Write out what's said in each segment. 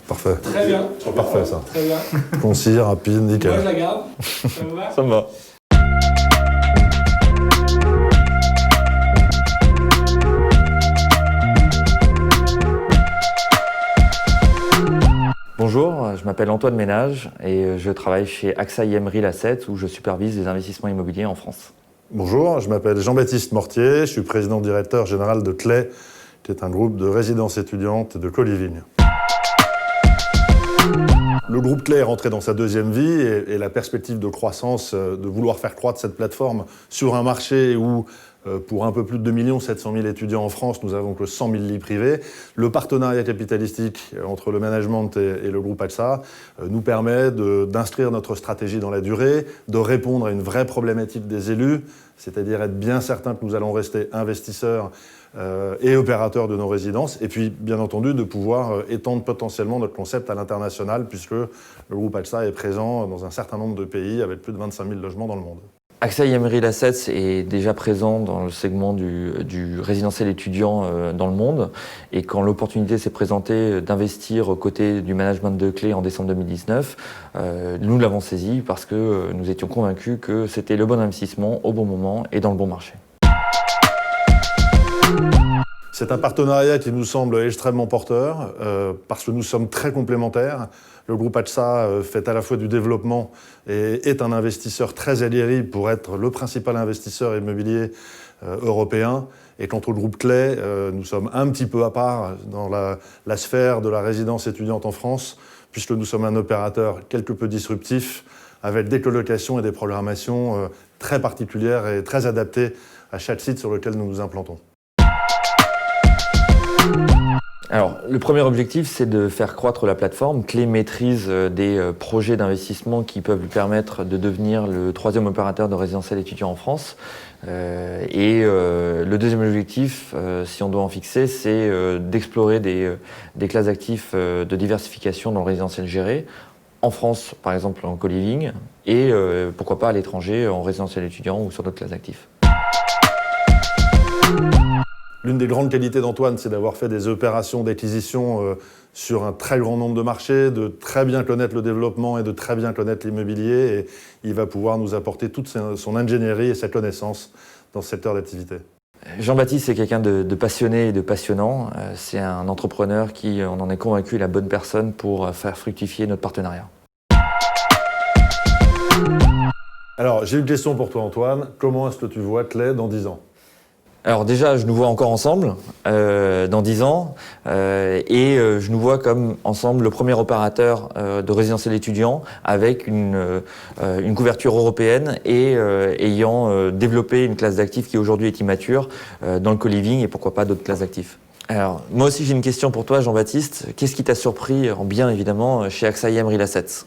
Parfait. Très bien. Parfait, ça. Très bien. Concis, rapide, nickel. Moi, je la garde. Ça vous va? Ça me va. Bonjour, je m'appelle Antoine Ménage et je travaille chez AXA IM Real Assets où je supervise les investissements immobiliers en France. Bonjour, je m'appelle Jean-Baptiste Mortier, je suis président-directeur général de Clay, qui est un groupe de résidences étudiantes de co-living. Le groupe Clay est rentré dans sa deuxième vie et la perspective de croissance, de vouloir faire croître cette plateforme sur un marché où, pour un peu plus de 2 700 000 étudiants en France, nous avons que 100 000 lits privés. Le partenariat capitalistique entre le management et le groupe AXA nous permet d'inscrire notre stratégie dans la durée, de répondre à une vraie problématique des élus, c'est-à-dire être bien certain que nous allons rester investisseurs et opérateurs de nos résidences, et puis bien entendu de pouvoir étendre potentiellement notre concept à l'international, puisque le groupe AXA est présent dans un certain nombre de pays avec plus de 25 000 logements dans le monde. AXA IM Real Assets est déjà présent dans le segment du résidentiel étudiant dans le monde, et quand l'opportunité s'est présentée d'investir aux côtés du management de Clay en décembre 2019, nous l'avons saisi parce que nous étions convaincus que c'était le bon investissement au bon moment et dans le bon marché. C'est un partenariat qui nous semble extrêmement porteur parce que nous sommes très complémentaires. Le groupe AXA fait à la fois du développement et est un investisseur très aguerri pour être le principal investisseur immobilier européen. Et quant au groupe Clay, nous sommes un petit peu à part dans la sphère de la résidence étudiante en France, puisque nous sommes un opérateur quelque peu disruptif, avec des colocations et des programmations très particulières et très adaptées à chaque site sur lequel nous nous implantons. Alors, le premier objectif, c'est de faire croître la plateforme. Clay maîtrise des projets d'investissement qui peuvent lui permettre de devenir le troisième opérateur de résidentiel étudiant en France. Le deuxième objectif, si on doit en fixer, c'est d'explorer des classes d'actifs de diversification dans le résidentiel géré. En France, par exemple, en co-living, et pourquoi pas à l'étranger, en résidentiel étudiant ou sur d'autres classes d'actifs. L'une des grandes qualités d'Antoine, c'est d'avoir fait des opérations d'acquisition sur un très grand nombre de marchés, de très bien connaître le développement et de très bien connaître l'immobilier. Et il va pouvoir nous apporter toute son ingénierie et sa connaissance dans ce secteur d'activité. Jean-Baptiste, c'est quelqu'un de passionné et de passionnant. C'est un entrepreneur qui, on en est convaincu, est la bonne personne pour faire fructifier notre partenariat. Alors, j'ai une question pour toi, Antoine. Comment est-ce que tu vois Clay dans 10 ans ? Alors déjà, je nous vois encore ensemble dans 10 ans je nous vois comme ensemble le premier opérateur de résidentiel étudiant avec une couverture européenne et ayant développé une classe d'actifs qui aujourd'hui est immature dans le co-living et pourquoi pas d'autres classes d'actifs. Alors, moi aussi j'ai une question pour toi, Jean-Baptiste. Qu'est-ce qui t'a surpris, en bien évidemment, chez AXA IM Real Assets ?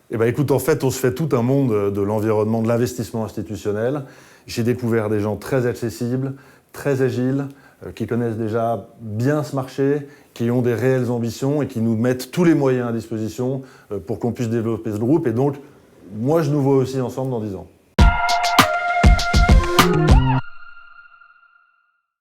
Eh bien, écoute, en fait, on se fait tout un monde de l'environnement de l'investissement institutionnel. J'ai découvert des gens très accessibles, très agiles, qui connaissent déjà bien ce marché, qui ont des réelles ambitions et qui nous mettent tous les moyens à disposition pour qu'on puisse développer ce groupe. Et donc, moi, je nous vois aussi ensemble dans 10 ans.